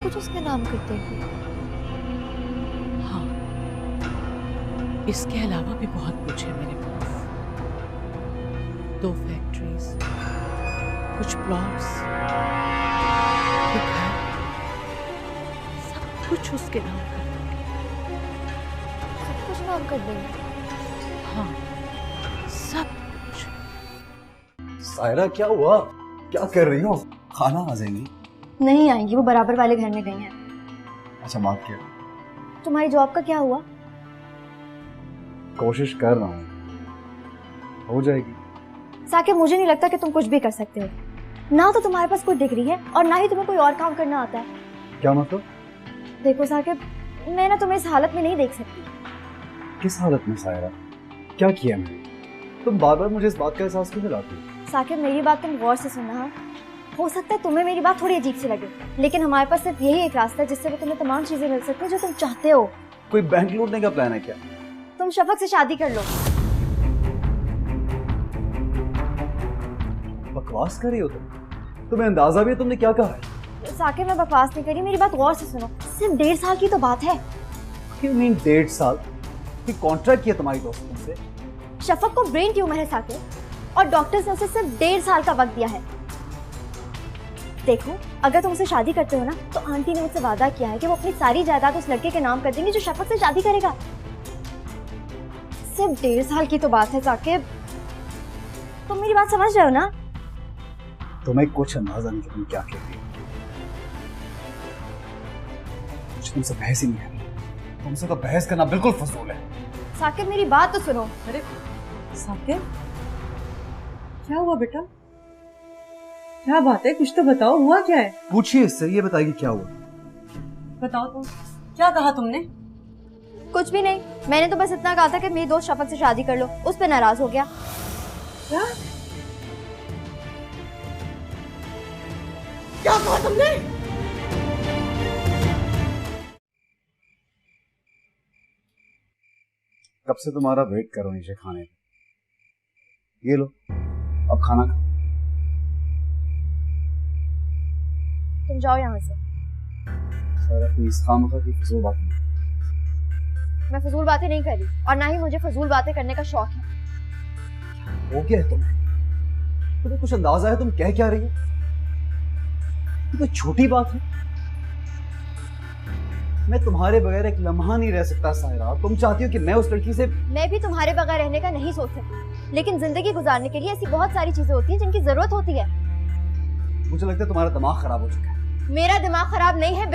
कुछ उसके नाम कर देगी। हाँ, इसके अलावा भी बहुत कुछ है मेरे पास। 2 फैक्ट्रीज, कुछ प्लॉट्स, घर, सब कुछ उसके नाम कर दूंगी। सब कुछ नाम कर देंगे। हाँ, सब कुछ। सायरा क्या हुआ? क्या कर रही हो? खाना आ जाएंगी? नहीं आएंगी, वो बराबर वाले घर में गई हैं। अच्छा, बात क्या? तुम्हारी जॉब का क्या हुआ? कोशिश कर रहा हूँ, हो जाएगी। साकिब, मुझे नहीं लगता कि तुम कुछ भी कर सकते हो। ना तो तुम्हारे पास कोई डिग्री है और ना ही तुम्हें कोई और काम करना आता है। क्या मतलब? देखो साकिब, मैं ना तुम्हें इस हालत में नहीं देख सकती। किस हालत में सायरा? क्या किया मैंने? तुम बार बार मुझे इस बात का एहसास क्यों दिलाती हो? साकिब, मेरी बात तुम गौर से सुनना। हाँ? हो सकता है तुम्हें मेरी बात थोड़ी अजीब सी लगे, लेकिन हमारे पास सिर्फ यही एक रास्ता है जिससे वो तुम्हें तमाम चीजें मिल सकती है जो तुम चाहते हो। कोई बैंक लूटने का प्लान है क्या? तुम शफक से शादी कर लो। बकवास कर रही हो तुम? तुम्हें अंदाजा भी है तुमने क्या कहा है? साकिब, मैं बकवास नहीं करी, मेरी बात गौर से सुनो। सिर्फ 1.5 साल की तो बात है। क्यों नहीं 1.5 साल? कॉन्ट्रैक्ट किया तुम्हारी दोस्तों से? शफक को ब्रेन ट्यूमर है साकिब, और डॉक्टर्स ने उसे सिर्फ 1.5 साल का वक्त दिया है। देखो, अगर तुम उसे शादी करते हो ना, तो आंटी ने मुझसे वादा किया है कि वो अपनी सारी जायदाद उस लड़के के नाम कर देंगी जो शफक से शादी करेगा। सिर्फ 1.5 साल की तो बात है साकिब, तुम मेरी बात समझ रहे हो ना? तुम्हें कुछ अंदाजा नहीं कि तुम क्या कह रही हो। मुझे तुमसे बहस ही नहीं है। तुमसे तो बहस करना बिल्कुल फजूल है। साकिब, मेरी बात तो सुनो। अरे साकिब, क्या हुआ बेटा? क्या बात है, कुछ तो बताओ, हुआ क्या है? पूछिए इससे, ये बताइए क्या हुआ। बताओ तो, क्या कहा तुमने? कुछ भी नहीं, मैंने तो बस इतना कहा था कि मेरी दोस्त शफक से शादी कर लो। उस पर नाराज हो गया। क्या क्या कहा तुमने? कब से तुम्हारा वेट कर रहा हूं नीचे खाने का। ये लो, अब खाना खा। तुम जाओ यहाँ से। सारा प्लीज, खामखा की फजूल बात नहीं। मैं फजूल बातें नहीं कर रही, और ना ही मुझे फजूल बातें करने का शौक है। हो गया है तुम्हें कुछ अंदाजा है तुम कह क्या रही हो? ये तो छोटी बात है। मैं तुम्हारे बगैर एक लम्हा नहीं रह सकता सायरा। तुम चाहती हो कि मैं उस लड़की से? मैं भी तुम्हारे बगैर रहने का नहीं सोच सकती, लेकिन जिंदगी गुजारने के लिए ऐसी बहुत सारी चीजें होती हैं जिनकी जरूरत होती है। मुझे लगता है तुम्हारा दिमाग खराब हो चुका है। मेरा दिमाग खराब नहीं है।